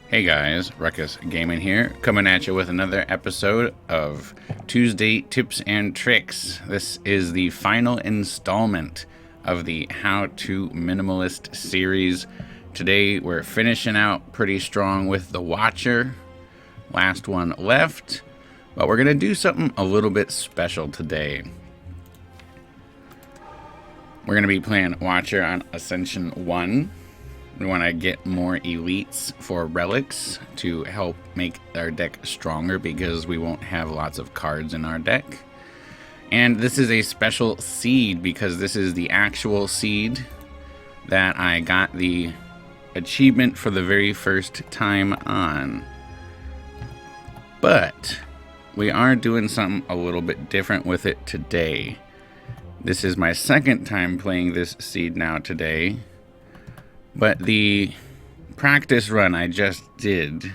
Hey guys, Ruckus Gaming here, coming at you with another episode of Tuesday Tips and Tricks. This is the final installment of the How to Minimalist series. Today we're finishing out pretty strong with the Watcher. Last one left, but we're going to do something a little bit special today. We're going to be playing Watcher on Ascension 1. We want to get more elites for relics to help make our deck stronger because we won't have lots of cards in our deck. And this is a special seed because this is the actual seed that I got the achievement for the very first time on. But we are doing something a little bit different with it today. This is my second time playing this seed now today. But the practice run I just did,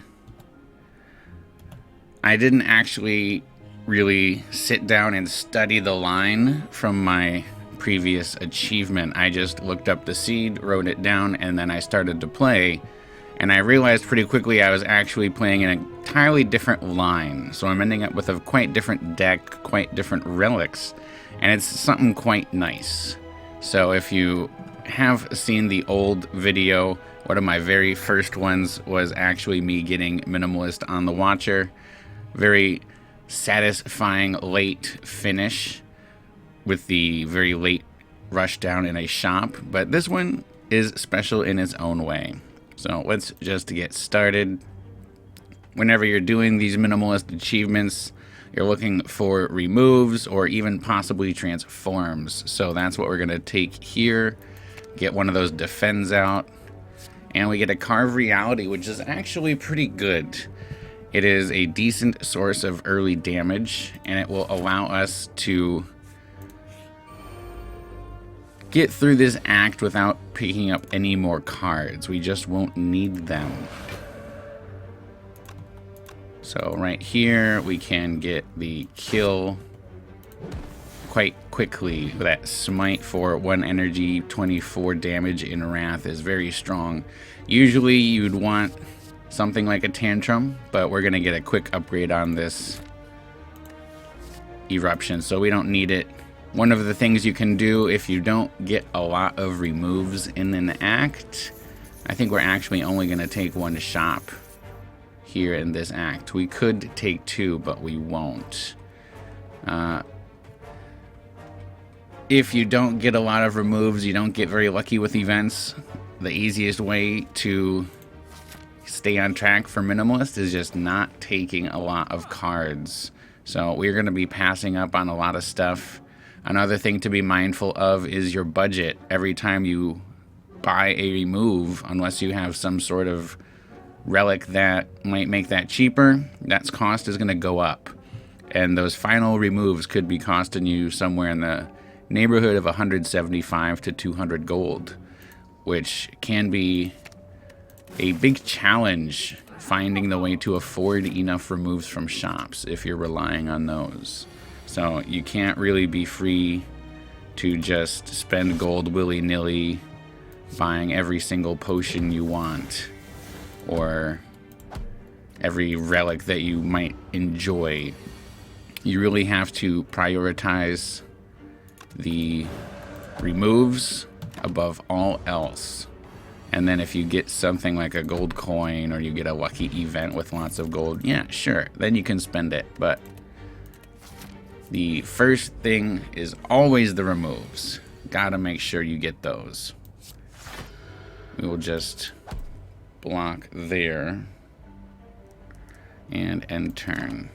I didn't actually really sit down and study the line from my previous achievement. I just looked up the seed, wrote it down, and then I started to play. And I realized pretty quickly I was actually playing an entirely different line. So I'm ending up with a quite different deck, quite different relics, and it's something quite nice. So if you have seen the old video, one of my very first ones was actually me getting Minimalist on the Watcher. Very satisfying late finish with the very late rush down in a shop, but this one is special in its own way. So let's just get started. Whenever you're doing these Minimalist achievements, you're looking for removes or even possibly transforms. So that's what we're going to take here. Get one of those defends out, and we get a Carve Reality, which is actually pretty good. It is a decent source of early damage, and it will allow us to get through this act without picking up any more cards. We just won't need them. So right here, we can get the kill quite quickly. That smite for 1 energy, 24 damage in Wrath is very strong. Usually you'd want something like a Tantrum, but we're gonna get a quick upgrade on this Eruption, so we don't need it. One of the things you can do if you don't get a lot of removes in an act, I think we're actually only gonna take 1 shop here in this act. We could take 2, but we won't. If you don't get a lot of removes, you don't get very lucky with events, the easiest way to stay on track for Minimalist is just not taking a lot of cards. So we're going to be passing up on a lot of stuff. Another thing to be mindful of is your budget. Every time you buy a remove, unless you have some sort of relic that might make that cheaper, that cost is going to go up. And those final removes could be costing you somewhere in the neighborhood of 175 to 200 gold, which can be a big challenge finding the way to afford enough removes from shops if you're relying on those. So you can't really be free to just spend gold willy-nilly buying every single potion you want or every relic that you might enjoy. You really have to prioritize the removes above all else. And then if you get something like a gold coin or you get a lucky event with lots of gold, yeah, sure, then you can spend it. But the first thing is always the removes. Gotta make sure you get those. We will just block there and end turn.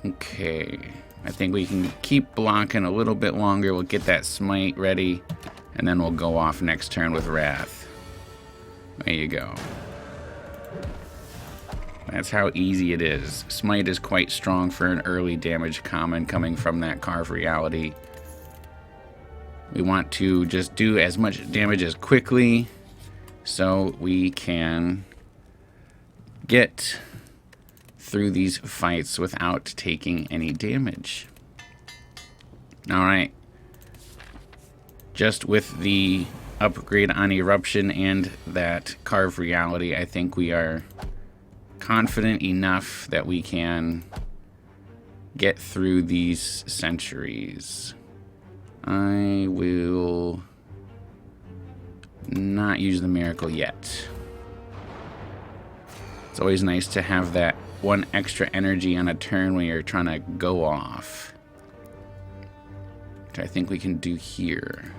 Okay, I think we can keep blocking a little bit longer. We'll get that smite ready, and then we'll go off next turn with Wrath. There you go. That's how easy it is. Smite is quite strong for an early damage common coming from that Carve Reality. We want to just do as much damage as quickly so we can get through these fights without taking any damage. Alright. Just with the upgrade on Eruption and that Carve Reality, I think we are confident enough that we can get through these centuries. I will not use the miracle yet. It's always nice to have that one extra energy on a turn when you're trying to go off, which I think we can do here.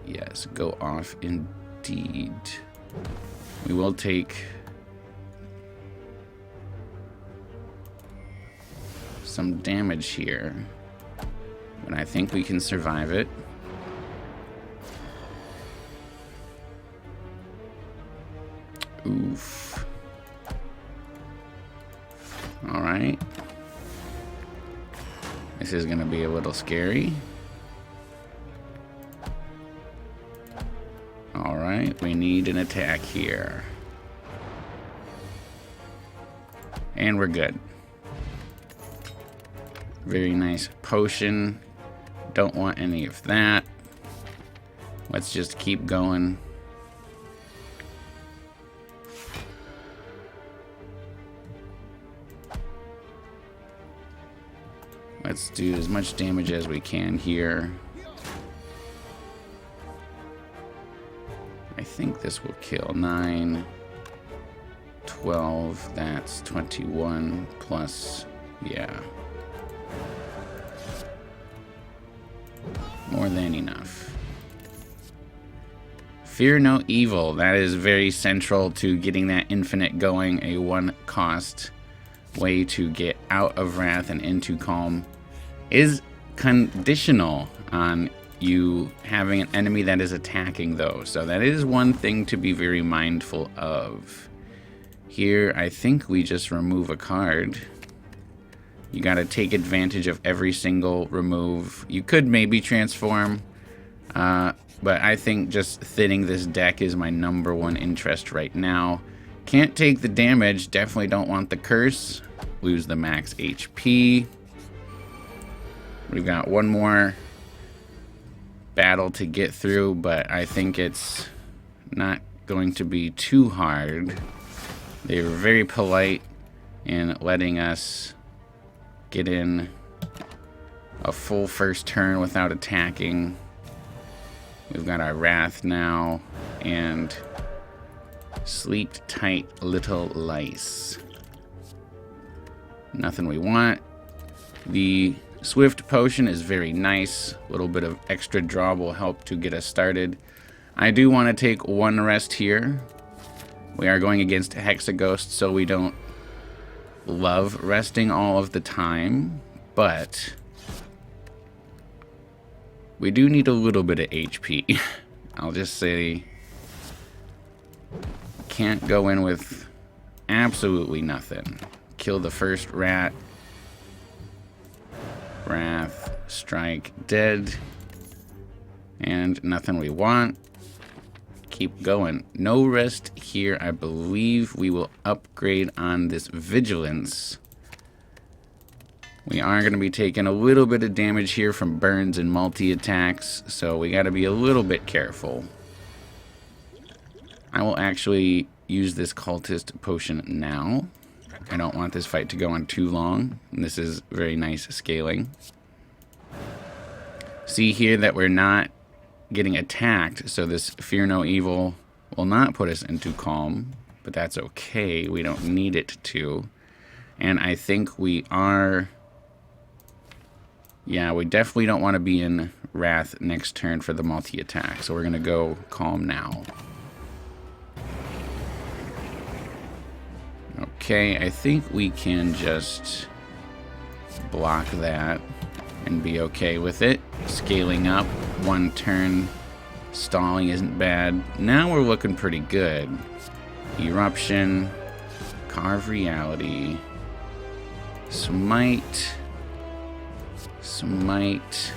Yes, go off indeed. We will take some damage here, but I think we can survive it. Oof. All right. This is going to be a little scary. All right, we need an attack here. And we're good. Very nice potion. Don't want any of that. Let's just keep going. Let's do as much damage as we can here. I think this will kill. 9, 12, that's 21 plus, yeah. More than enough. Fear no evil. That is very central to getting that infinite going. A 1-cost way to get out of Wrath and into Calm is conditional on you having an enemy that is attacking, though. So that is one thing to be very mindful of. Here, I think we just remove a card. You got to take advantage of every single remove. You could maybe transform, but I think just thinning this deck is my #1 interest right now. Can't take the damage, definitely don't want the curse. Lose the max HP. We've got one more battle to get through, but I think it's not going to be too hard. They were very polite in letting us get in a full first turn without attacking. We've got our Wrath now, and sleep tight little lice. Nothing we want. The Swift Potion is very nice. A little bit of extra draw will help to get us started. I do want to take one rest here. We are going against Hexaghost, so we don't love resting all of the time, but we do need a little bit of HP. I'll just say, can't go in with absolutely nothing. Kill the first rat. Wrath, strike, dead. And nothing we want. Keep going. No rest here. I believe we will upgrade on this Vigilance. We are going to be taking a little bit of damage here from burns and multi-attacks, so we got to be a little bit careful. I will actually use this Cultist Potion now. I don't want this fight to go on too long. And this is very nice scaling. See here that we're not getting attacked, so this Fear No Evil will not put us into Calm, but that's okay. We don't need it to. And I think we are... Yeah, we definitely don't want to be in Wrath next turn for the multi-attack, so we're going to go Calm now. Okay, I think we can just block that and be okay with it. Scaling up, one turn, stalling isn't bad. Now we're looking pretty good. Eruption, Carve Reality, Smite, Smite.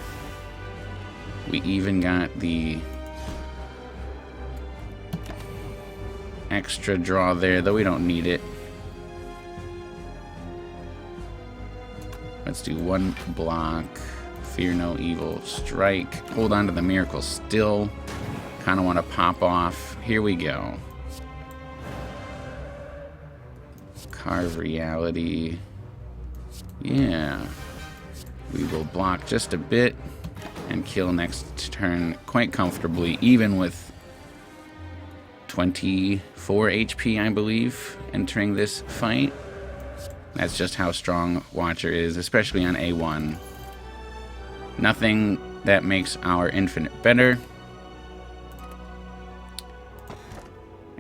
We even got the extra draw there, though we don't need it. Let's do one block, Fear no evil. Strike. Hold on to the miracle still. Kind of want to pop off. Here we go. Carve reality. Yeah. We will block just a bit and kill next turn quite comfortably, even with 24 HP, I believe, entering this fight. That's just how strong Watcher is, especially on A1. Nothing that makes our Infinite better.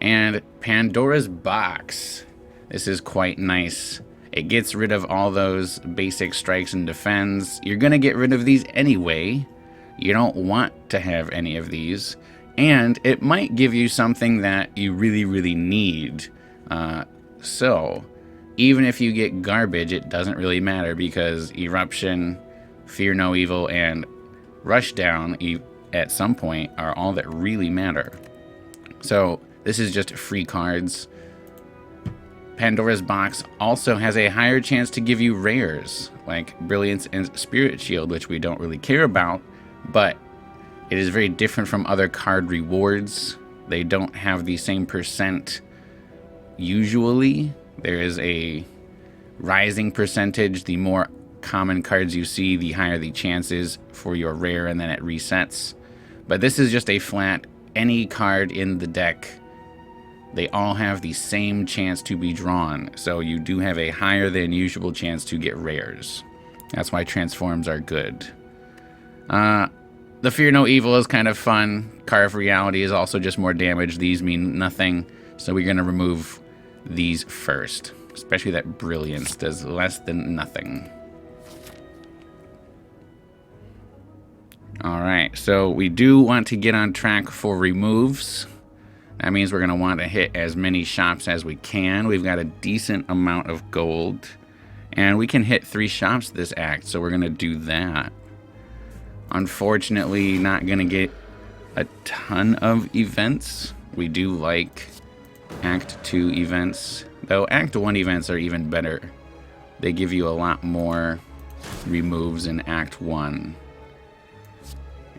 And Pandora's Box. This is quite nice. It gets rid of all those basic strikes and defends. You're going to get rid of these anyway. You don't want to have any of these. And it might give you something that you really, really need. So, even if you get garbage, it doesn't really matter because Eruption, Fear no evil, and Rushdown at some point are all that really matter. So, this is just free cards. Pandora's Box also has a higher chance to give you rares, like Brilliance and Spirit Shield, which we don't really care about, but it is very different from other card rewards. They don't have the same percent usually. There is a rising percentage. The more common cards you see, the higher the chances for your rare, and then it resets. But this is just a flat, any card in the deck, they all have the same chance to be drawn. So you do have a higher than usual chance to get rares. That's why transforms are good. The Fear no evil is kind of fun. Carve reality is also just more damage. These mean nothing. So we're going to remove these first. Especially that Brilliance does less than nothing. Alright, so we do want to get on track for removes. That means we're going to want to hit as many shops as we can. We've got a decent amount of gold. And we can hit 3 shops this act, so we're going to do that. Unfortunately, not going to get a ton of events. We do like Act 2 events, though Act 1 events are even better. They give you a lot more removes in Act 1.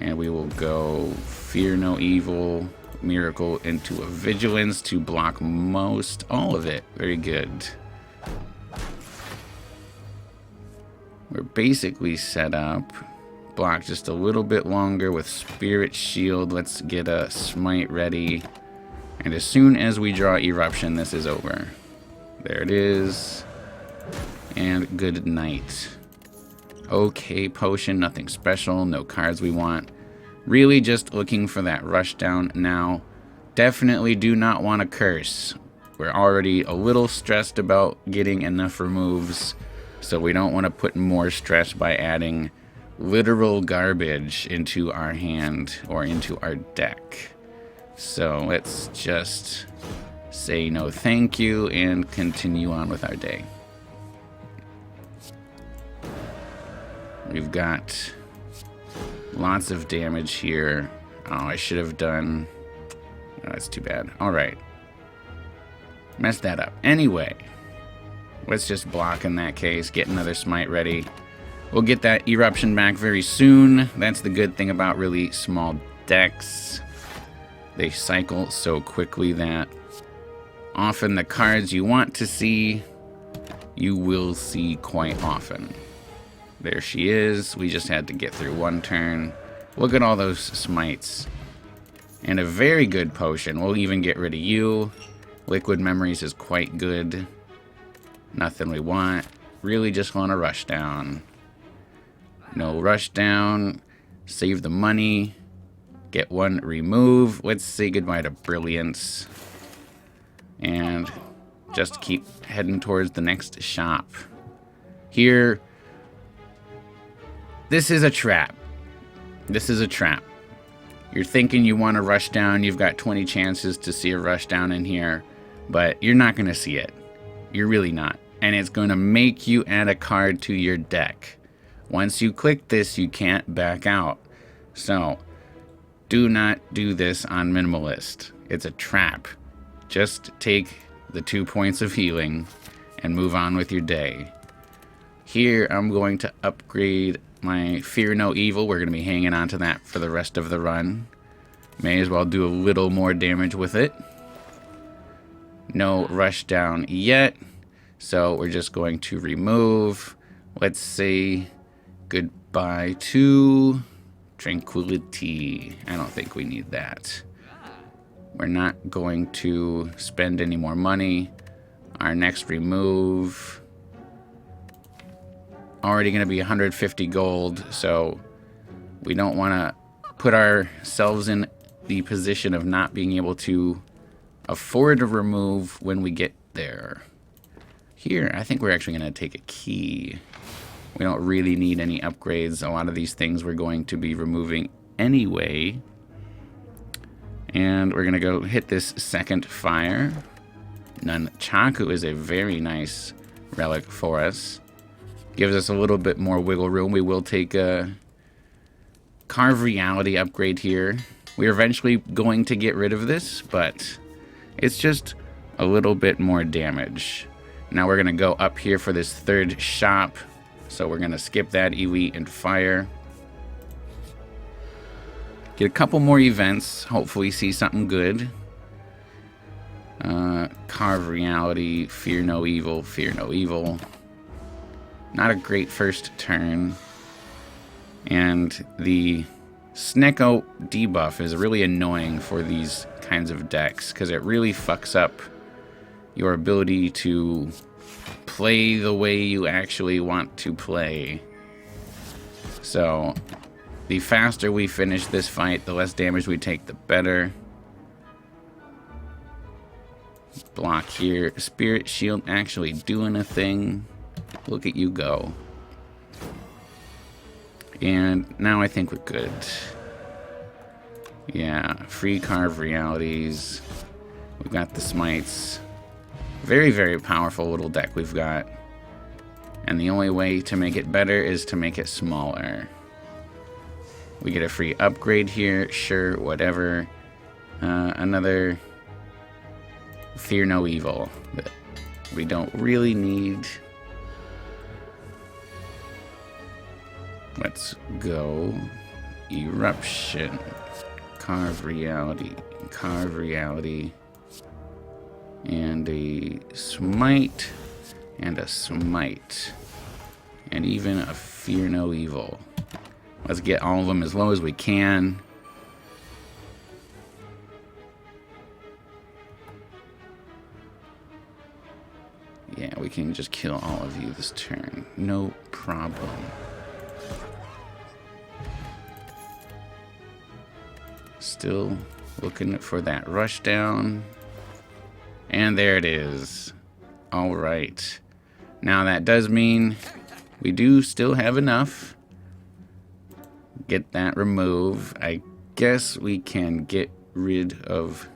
And we will go Fear no evil, Miracle into a Vigilance to block all of it. Very good. We're basically set up. Block just a little bit longer with Spirit Shield. Let's get a Smite ready. And as soon as we draw Eruption, this is over. There it is. And good night. Okay, potion, nothing special, no cards we want. Really just looking for that Rushdown now. Definitely do not want to curse. We're already a little stressed about getting enough removes, so we don't want to put more stress by adding literal garbage into our hand or into our deck. So let's just say no thank you and continue on with our day. We've got lots of damage here. Oh, I should have done... Oh, that's too bad. Alright. Messed that up. Anyway, let's just block in that case. Get another Smite ready. We'll get that Eruption back very soon. That's the good thing about really small decks. They cycle so quickly that often the cards you want to see, you will see quite often. There she is. We just had to get through one turn. Look at all those smites. And a very good potion. We'll even get rid of you. Liquid Memories is quite good. Nothing we want. Really just want to rush down. No rush down. Save the money. Get one remove. Let's say goodbye to Brilliance. And just keep heading towards the next shop. Here... This is a trap. This is a trap. You're thinking you want to rush down. You've got 20 chances to see a rush down in here. But you're not going to see it. You're really not. And it's going to make you add a card to your deck. Once you click this, you can't back out. So, do not do this on Minimalist. It's a trap. Just take the 2 points of healing and move on with your day. Here, I'm going to upgrade my Fear No Evil. We're going to be hanging on to that for the rest of the run. May as well do a little more damage with it. No rush down yet. So we're just going to remove. Let's say goodbye to Tranquility. I don't think we need that. We're not going to spend any more money. Our next remove, already going to be 150 gold, so we don't want to put ourselves in the position of not being able to afford to remove when we get there. Here, I think we're actually going to take a key. We don't really need any upgrades. A lot of these things we're going to be removing anyway. And we're going to go hit this second fire. Nunchaku is a very nice relic for us. Gives us a little bit more wiggle room. We will take a Carve Reality upgrade here. We're eventually going to get rid of this, but it's just a little bit more damage. Now we're going to go up here for this third shop. So we're going to skip that Elite and Fire. Get a couple more events. Hopefully see something good. Carve Reality, Fear No Evil, Fear No Evil. Not a great first turn. And the Snecko debuff is really annoying for these kinds of decks because it really fucks up your ability to play the way you actually want to play. So the faster we finish this fight, the less damage we take, the better. Block here. Spirit Shield actually doing a thing. Look at you go. And now I think we're good. Yeah, free Carve Realities. We've got the Smites. Very, very powerful little deck we've got. And the only way to make it better is to make it smaller. We get a free upgrade here. Sure, whatever. Another Fear No Evil that we don't really need. Let's go. Eruption. Carve Reality. Carve Reality. And a Smite. And a Smite. And even a Fear No Evil. Let's get all of them as low as we can. Yeah, we can just kill all of you this turn. No problem. Still looking for that rush down. And there it is. All right. Now that does mean we do still have enough. Get that remove. I guess we can get rid of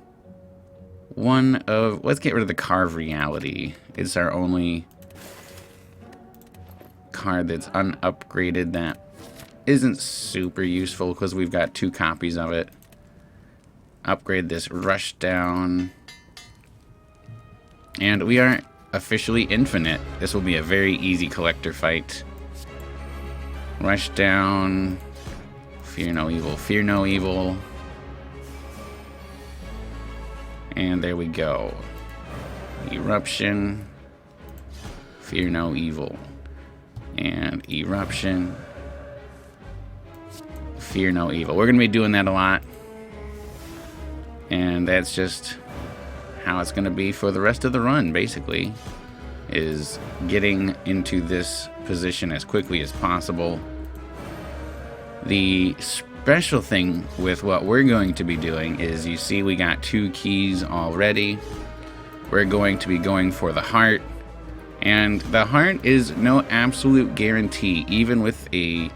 one of... Let's get rid of the Carve Reality. It's our only card that's unupgraded that isn't super useful because we've got 2 copies of it. Upgrade this Rush Down. And we are officially infinite. This will be a very easy collector fight. Rush Down. Fear No Evil. Fear No Evil. And there we go. Eruption. Fear No Evil. And Eruption. Fear No Evil. We're going to be doing that a lot. And that's just how it's going to be for the rest of the run, basically. Is getting into this position as quickly as possible. The special thing with what we're going to be doing is, you see we got 2 keys already. We're going to be going for the heart. And the heart is no absolute guarantee, even with a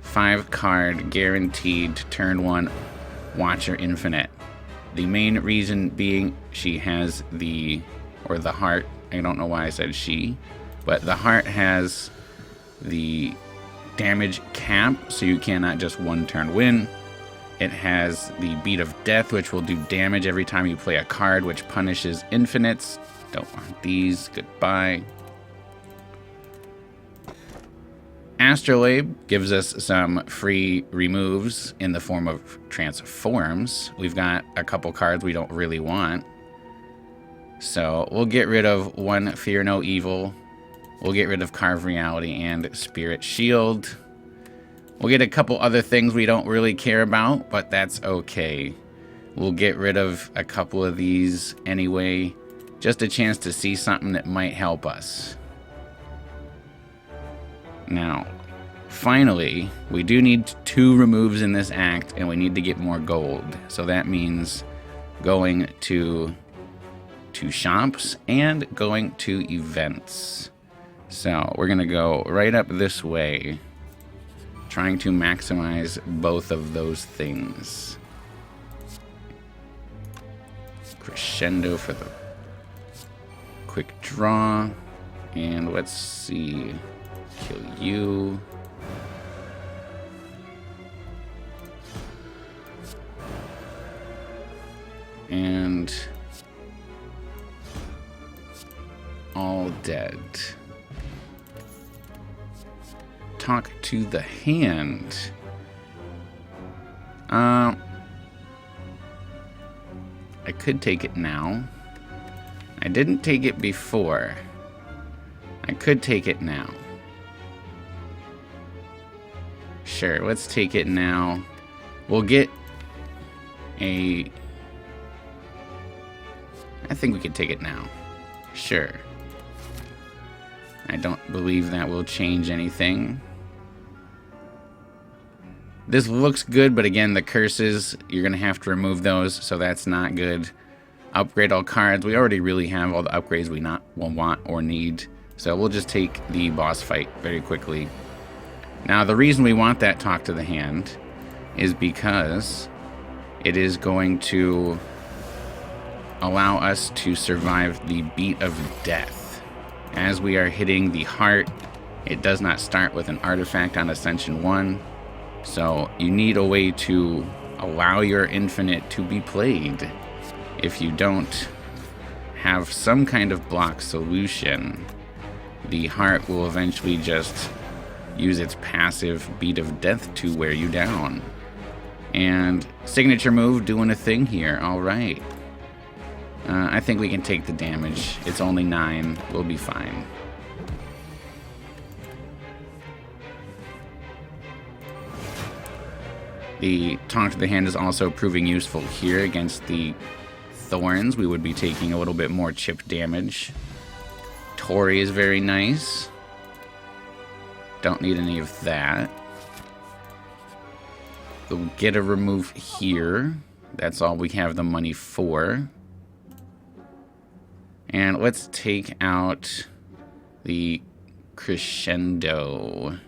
5-card guaranteed turn 1 Watcher Infinite. The main reason being she has the heart. I don't know why I said she, but the heart has the damage cap, so you cannot just 1-turn win. It has the Beat of Death, which will do damage every time you play a card, which punishes infinites. Don't want these. Goodbye. Astrolabe gives us some free removes in the form of transforms. We've got a couple cards we don't really want. So we'll get rid of one Fear No Evil. We'll get rid of Carve Reality and Spirit Shield. We'll get a couple other things we don't really care about, but that's okay. We'll get rid of a couple of these anyway. Just a chance to see something that might help us. Now, finally, we do need 2 removes in this act, and we need to get more gold. So that means going to 2 shops and going to events. So we're going to go right up this way, trying to maximize both of those things. Crescendo for the quick draw. And let's see. Kill you. And all dead. Talk to the hand. I could take it now. I didn't take it before. I could take it now. Sure, let's take it now. We'll get a... I think we could take it now. Sure. I don't believe that will change anything. This looks good, but again, the curses, you're going to have to remove those, so that's not good. Upgrade all cards. We already really have all the upgrades we will want or need, so we'll just take the boss fight very quickly. Now, the reason we want that talk to the hand is because it is going to allow us to survive the beat of death. As we are hitting the heart, it does not start with an artifact on Ascension 1, so you need a way to allow your infinite to be played. If you don't have some kind of block solution, the heart will eventually just use its passive beat of death to wear you down. And signature move doing a thing here. All right. I think we can take the damage. It's only 9. We'll be fine. The Talk to the Hand is also proving useful here against the Thorns. We would be taking a little bit more chip damage. Tori is very nice. Don't need any of that. We'll get a remove here. That's all we have the money for. And let's take out the Crescendo.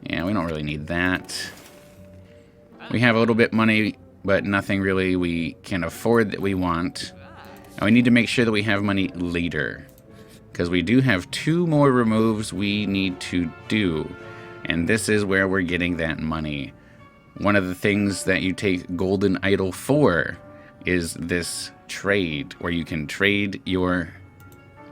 Yeah, we don't really need that. We have a little bit money, but nothing really we can afford that we want. And we need to make sure that we have money later, because we do have 2 more removes we need to do. And this is where we're getting that money. One of the things that you take Golden Idol for is this trade, where you can trade your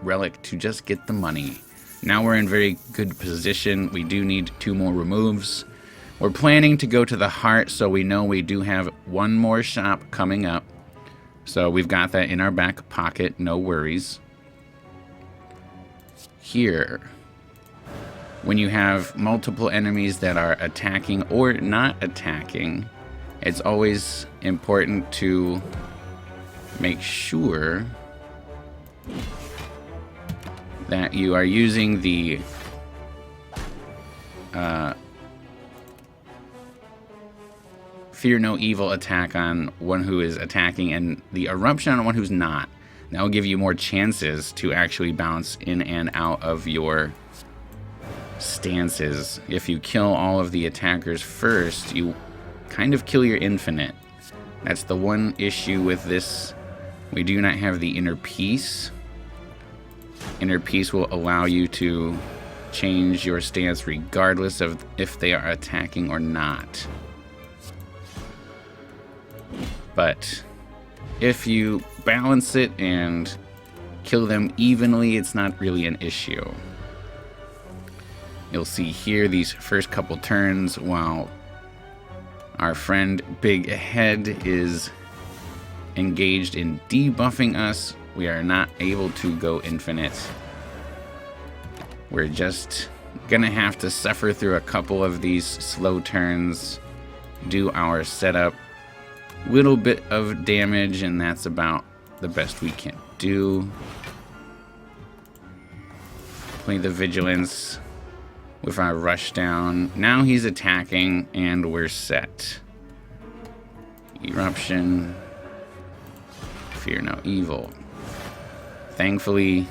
relic to just get the money. Now we're in very good position. We do need 2 more removes. We're planning to go to the heart, so we know we do have 1 more shop coming up. So we've got that in our back pocket, no worries. Here, when you have multiple enemies that are attacking or not attacking, it's always important to make sure that you are using the Fear No Evil attack on one who is attacking and the Eruption on one who's not. That will give you more chances to actually bounce in and out of your stances. If you kill all of the attackers first, you kind of kill your infinite. That's the one issue with this. We do not have the Inner Peace. Inner Peace will allow you to change your stance regardless of if they are attacking or not. But if you balance it and kill them evenly, it's not really an issue. You'll see here these first couple turns while our friend Big Head is engaged in debuffing us, we are not able to go infinite. We're just gonna have to suffer through a couple of these slow turns, do our setup, little bit of damage, and that's about the best we can do. Play the Vigilance with our rush down. Now he's attacking and we're set. Eruption. Fear no evil. Thankfully,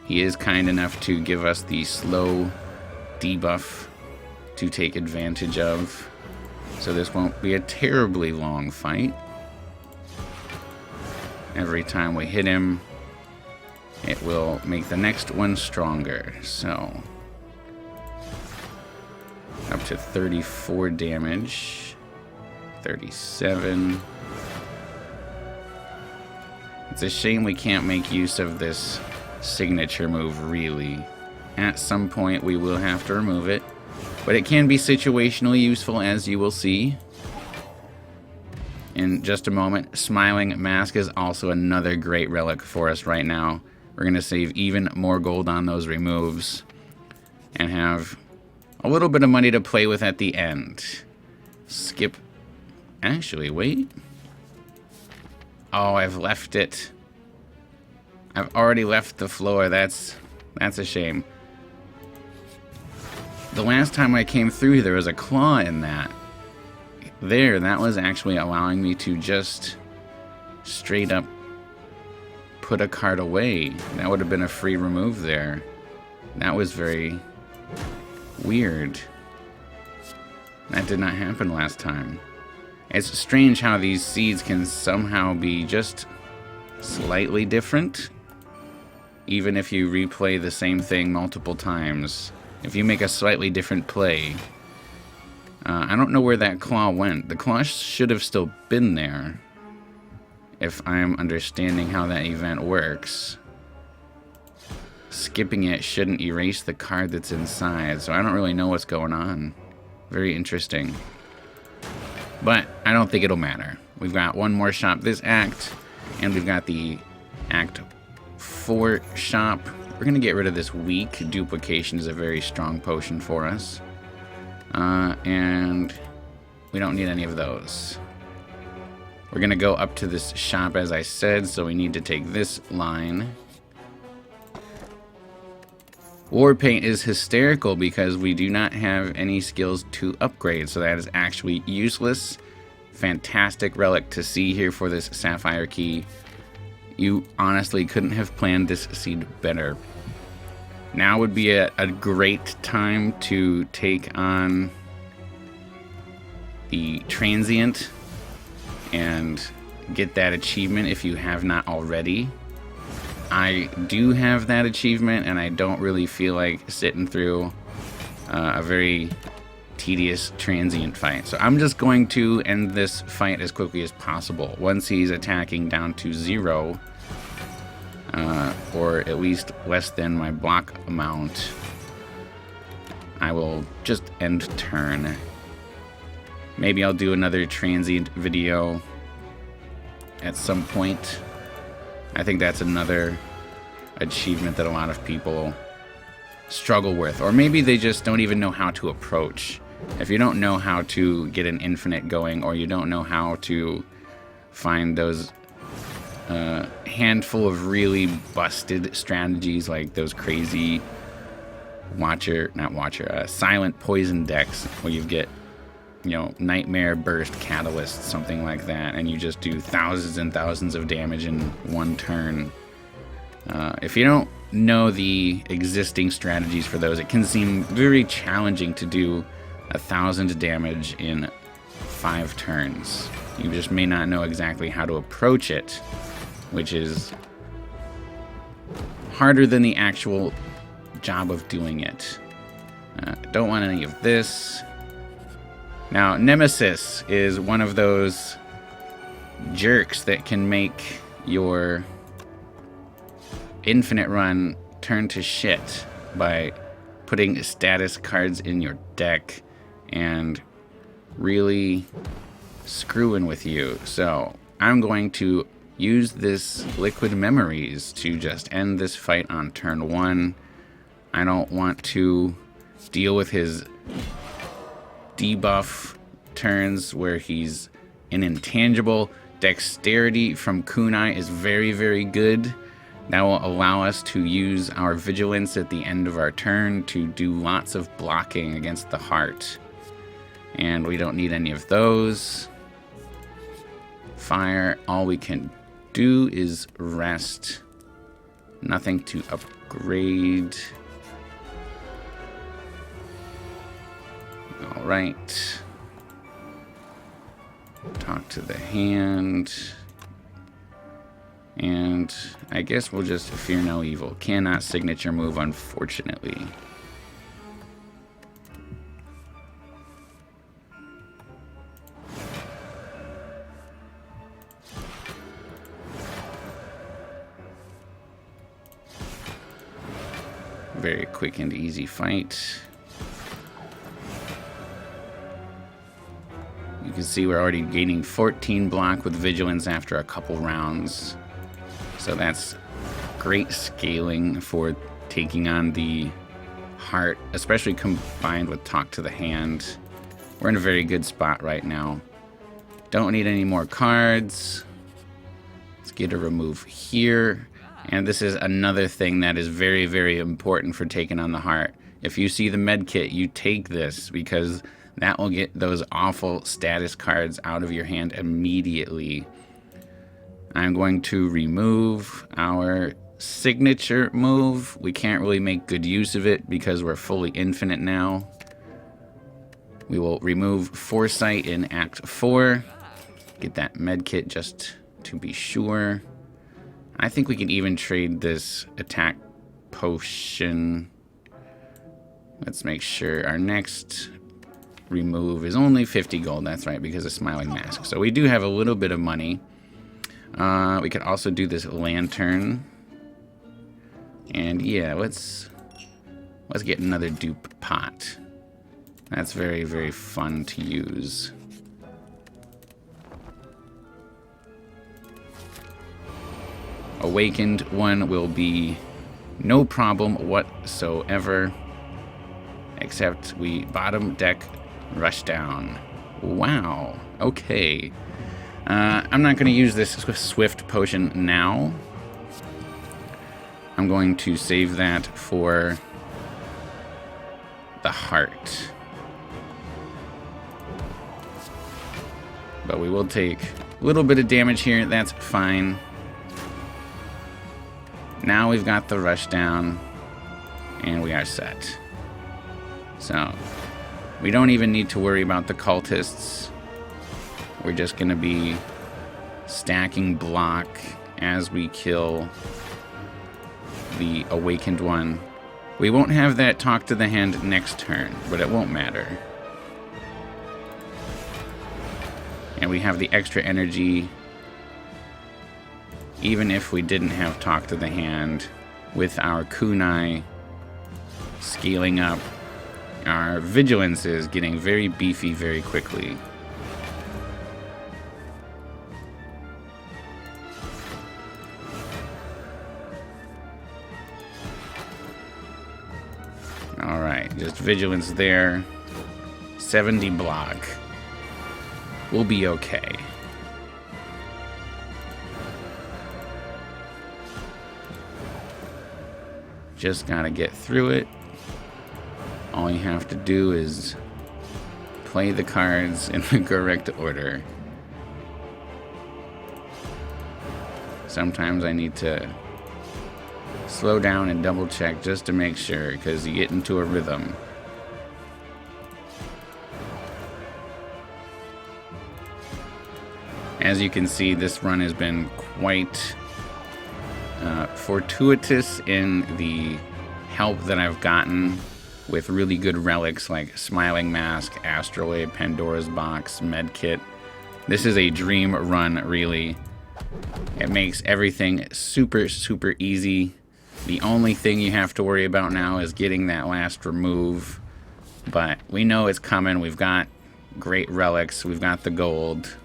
he is kind enough to give us the slow debuff to take advantage of. So this won't be a terribly long fight. Every time we hit him, it will make the next one stronger. So, up to 34 damage. 37. It's a shame we can't make use of this signature move, really. At some point, we will have to remove it. But it can be situationally useful, as you will see in just a moment. Smiling Mask is also another great relic for us right now. We're going to save even more gold on those removes and have a little bit of money to play with at the end. Skip. Actually, wait. Oh, I've left it. I've already left the floor. That's a shame. The last time I came through, there was a claw in that. That was actually allowing me to just straight up put a card away. That would have been a free remove there. That was very weird. That did not happen last time. It's strange how these seeds can somehow be just slightly different, even if you replay the same thing multiple times. If you make a slightly different play, I don't know where that claw went. The claw should have still been there, if I'm understanding how that event works. Skipping it shouldn't erase the card that's inside, so I don't really know what's going on. Very interesting. But I don't think it'll matter. We've got one more shop this act, and we've got the Act 4 shop. We're going to get rid of this weak. Duplication is a very strong potion for us. And we don't need any of those. We're going to go up to this shop, as I said, so we need to take this line. War Paint is hysterical because we do not have any skills to upgrade, so that is actually useless. Fantastic relic to see here for this Sapphire Key. You honestly couldn't have planned this seed better. Now would be a great time to take on the Transient and get that achievement if you have not already. I do have that achievement, and I don't really feel like sitting through a very tedious Transient fight. So I'm just going to end this fight as quickly as possible. Once he's attacking down to 0, or at least less than my block amount, I will just end turn. Maybe I'll do another Transient video at some point. I think that's another achievement that a lot of people struggle with, or maybe they just don't even know how to approach. If you don't know how to get an infinite going, or you don't know how to find those handful of really busted strategies, like those crazy silent poison decks where you get, Nightmare Burst Catalyst, something like that, and you just do thousands and thousands of damage in one turn. If you don't know the existing strategies for those, it can seem very challenging to do 1,000 damage in 5 turns. You just may not know exactly how to approach it, which is harder than the actual job of doing it. Don't want any of this. Now, Nemesis is one of those jerks that can make your infinite run turn to shit by putting status cards in your deck and really screwing with you. So I'm going to use this Liquid Memories to just end this fight on turn 1. I don't want to deal with his debuff turns where he's an intangible. Dexterity from Kunai is very, very good. That will allow us to use our Vigilance at the end of our turn to do lots of blocking against the heart. And we don't need any of those. Fire, all we can do is rest. Nothing to upgrade. All right. Talk to the hand. And I guess we'll just fear no evil. Cannot signature move, unfortunately. Very quick and easy fight. You can see we're already gaining 14 block with Vigilance after a couple rounds. So that's great scaling for taking on the heart, especially combined with Talk to the Hand. We're in a very good spot right now. Don't need any more cards. Let's get a remove here. And this is another thing that is very, very important for taking on the heart. If you see the med kit, you take this because that will get those awful status cards out of your hand immediately. I'm going to remove our signature move. We can't really make good use of it because we're fully infinite now. We will remove Foresight in Act 4. Get that med kit just to be sure. I think we can even trade this attack potion. Let's make sure our next remove is only 50 gold. That's right, because of Smiling Mask. So we do have a little bit of money. We could also do this lantern. And yeah, let's get another dupe pot. That's very, very fun to use. Awakened one will be no problem whatsoever. Except we bottom deck rush down. Wow. Okay. I'm not going to use this swift potion now. I'm going to save that for the heart. But we will take a little bit of damage here. That's fine. Now we've got the rush down. And we are set. So, we don't even need to worry about the cultists. We're just going to be stacking block as we kill the awakened one. We won't have that Talk to the Hand next turn, but it won't matter. And we have the extra energy even if we didn't have Talk to the Hand with our kunai scaling up. Our vigilance is getting very beefy very quickly. Alright, just vigilance there. 70 block. We'll be okay. Just gotta get through it. All you have to do is play the cards in the correct order. Sometimes I need to slow down and double check just to make sure, because you get into a rhythm. As you can see, this run has been quite fortuitous in the help that I've gotten with really good relics like Smiling Mask, Astrolabe, Pandora's Box, Medkit. This is a dream run, really. It makes everything super, super easy. The only thing you have to worry about now is getting that last remove. But we know it's coming. We've got great relics. We've got the gold.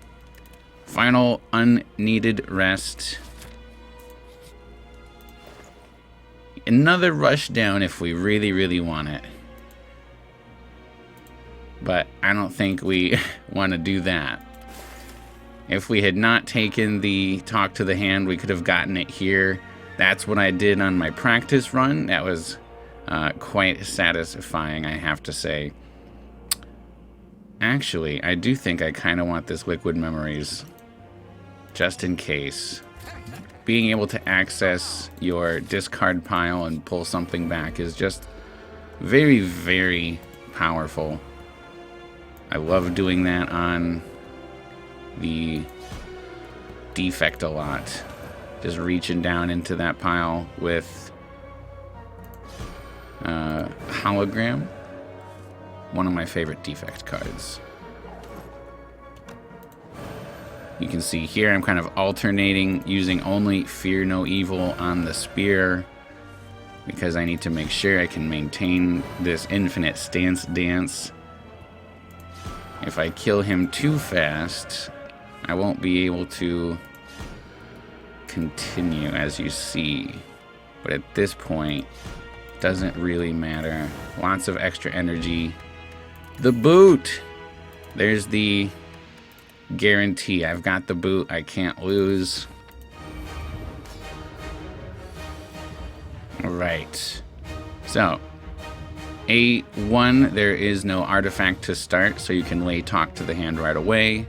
Final unneeded rest. Another rush down if we really, really want it. But I don't think we want to do that. If we had not taken the talk to the hand, we could have gotten it here. That's what I did on my practice run. That was quite satisfying, I have to say. Actually, I do think I kind of want this Liquid Memories, just in case. Being able to access your discard pile and pull something back is just very, very powerful. I love doing that on the defect a lot. Just reaching down into that pile with hologram. One of my favorite defect cards. You can see here I'm kind of alternating using only Fear No Evil on the Spear because I need to make sure I can maintain this infinite stance dance. If I kill him too fast, I won't be able to continue, as you see. But at this point, doesn't really matter. Lots of extra energy. The boot! There's the guarantee. I've got the boot. I can't lose. Alright. So, A1, there is no artifact to start, so you can lay talk to the hand right away.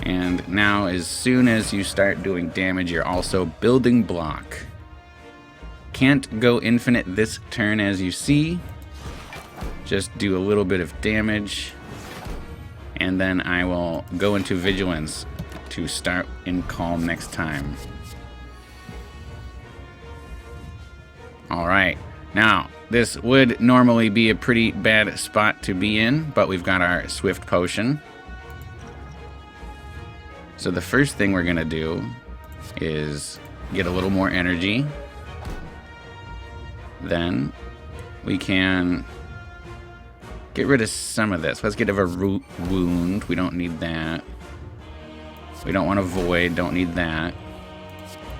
And now, as soon as you start doing damage, you're also building block. Can't go infinite this turn, as you see. Just do a little bit of damage. And then I will go into Vigilance to start in Calm next time. Alright, now, this would normally be a pretty bad spot to be in, but we've got our Swift Potion. So the first thing we're going to do is get a little more energy. Then we can get rid of some of this. Let's get rid of a root wound. We don't need that. We don't want a void. Don't need that.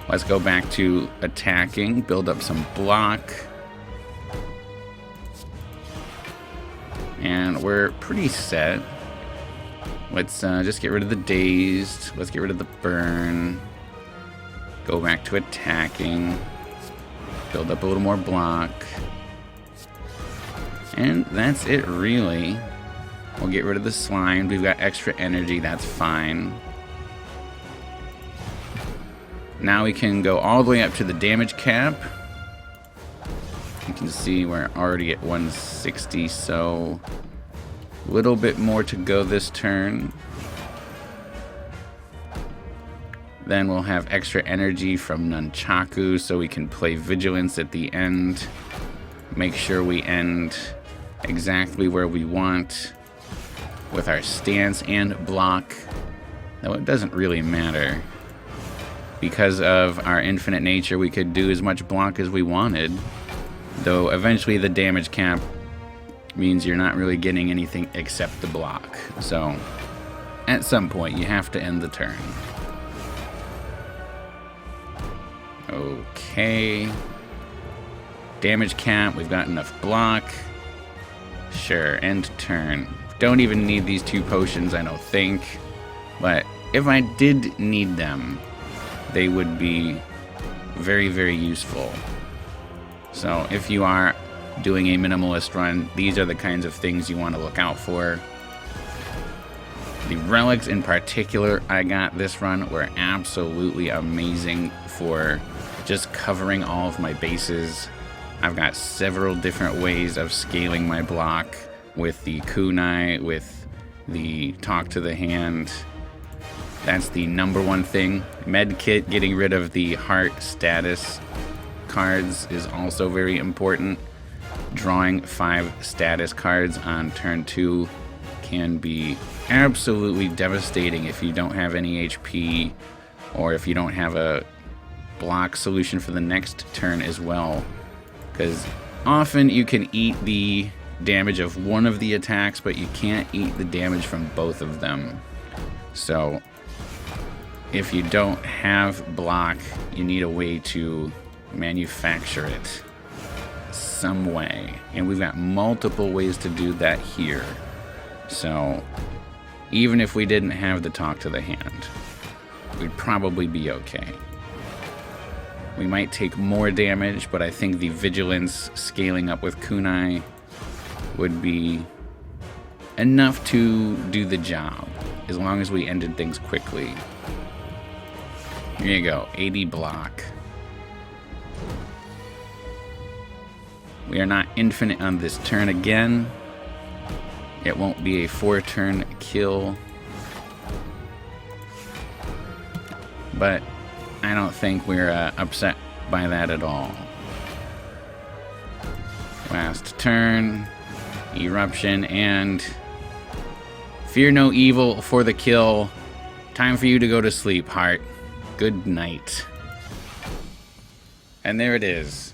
Let's go back to attacking. Build up some block. And we're pretty set. Let's just get rid of the dazed. Let's get rid of the burn. Go back to attacking. Build up a little more block. And that's it, really. We'll get rid of the slime. We've got extra energy. That's fine. Now we can go all the way up to the damage cap. You can see we're already at 160, so a little bit more to go this turn. Then we'll have extra energy from Nunchaku, so we can play Vigilance at the end. Make sure we end exactly where we want with our stance and block. Though it doesn't really matter. Because of our infinite nature, we could do as much block as we wanted. Though eventually the damage cap means you're not really getting anything except the block. So at some point you have to end the turn. Okay. Damage cap, we've got enough block. Sure, end turn. Don't even need these 2 potions, I don't think. But if I did need them, they would be very, very useful. So if you are doing a minimalist run, these are the kinds of things you want to look out for. The relics in particular I got this run were absolutely amazing for just covering all of my bases. I've got several different ways of scaling my block with the kunai, with the talk to the hand. That's the #1 thing. Medkit, getting rid of the heart status cards is also very important. Drawing 5 status cards on turn 2 can be absolutely devastating if you don't have any HP or if you don't have a block solution for the next turn as well, because often you can eat the damage of one of the attacks, but you can't eat the damage from both of them. So if you don't have block, you need a way to manufacture it some way, and we've got multiple ways to do that here. So even if we didn't have the talk to the hand, we'd probably be okay. We might take more damage, but I think the vigilance scaling up with kunai would be enough to do the job, as long as we ended things quickly. Here you go, 80 block. We are not infinite on this turn again. It won't be a 4-turn kill. But I don't think we're upset by that at all. Last turn, eruption, and fear no evil for the kill. Time for you to go to sleep, heart. Good night. And there it is.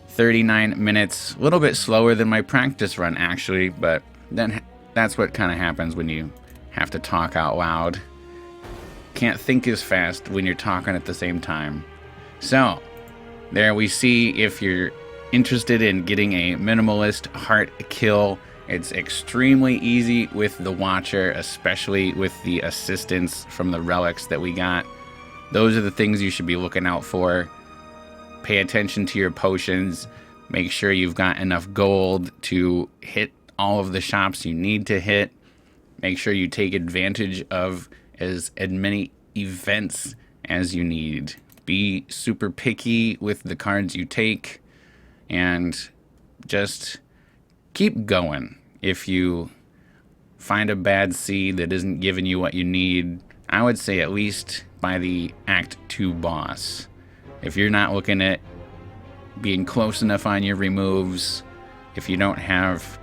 39 minutes. A little bit slower than my practice run, actually, but then that's what kind of happens when you have to talk out loud. Can't think as fast when you're talking at the same time. So, there we see if you're interested in getting a minimalist heart kill. It's extremely easy with the Watcher, especially with the assistance from the relics that we got. Those are the things you should be looking out for. Pay attention to your potions. Make sure you've got enough gold to hit all of the shops you need to hit. Make sure you take advantage of as many events as you need. Be super picky with the cards you take, and just keep going. If you find a bad seed that isn't giving you what you need, I would say at least by the Act 2 boss. If you're not looking at being close enough on your removes, if you don't have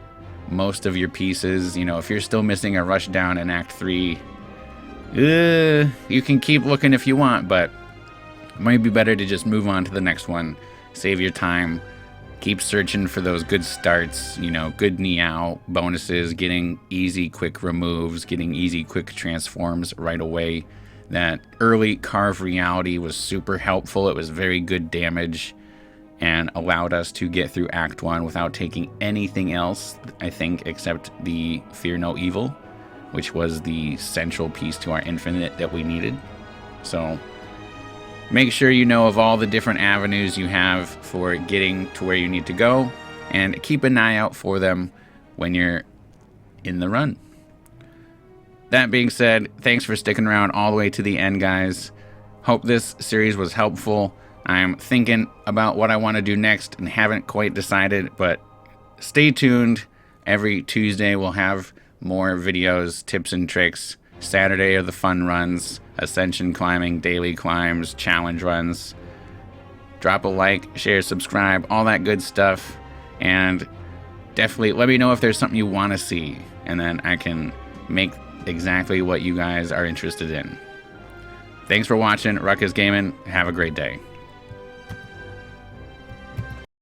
most of your pieces, you know, if you're still missing a rush down in Act 3, you can keep looking if you want, but it might be better to just move on to the next one. Save your time. Keep searching for those good starts, you know, good Niao bonuses, getting easy, quick removes, getting easy, quick transforms right away. That early Carve Reality was super helpful. It was very good damage and allowed us to get through Act 1 without taking anything else, I think, except the Fear No Evil, which was the central piece to our Infinite that we needed. So make sure you know of all the different avenues you have for getting to where you need to go, and keep an eye out for them when you're in the run. That being said, thanks for sticking around all the way to the end, guys. Hope this series was helpful. I'm thinking about what I want to do next and haven't quite decided, but stay tuned. Every Tuesday we'll have more videos, tips and tricks. Saturday are the fun runs, ascension climbing, daily climbs, challenge runs. Drop a like, share, subscribe, all that good stuff. And definitely let me know if there's something you want to see, and then I can make exactly what you guys are interested in. Thanks for watching Ruckus Gaming. Have a great day.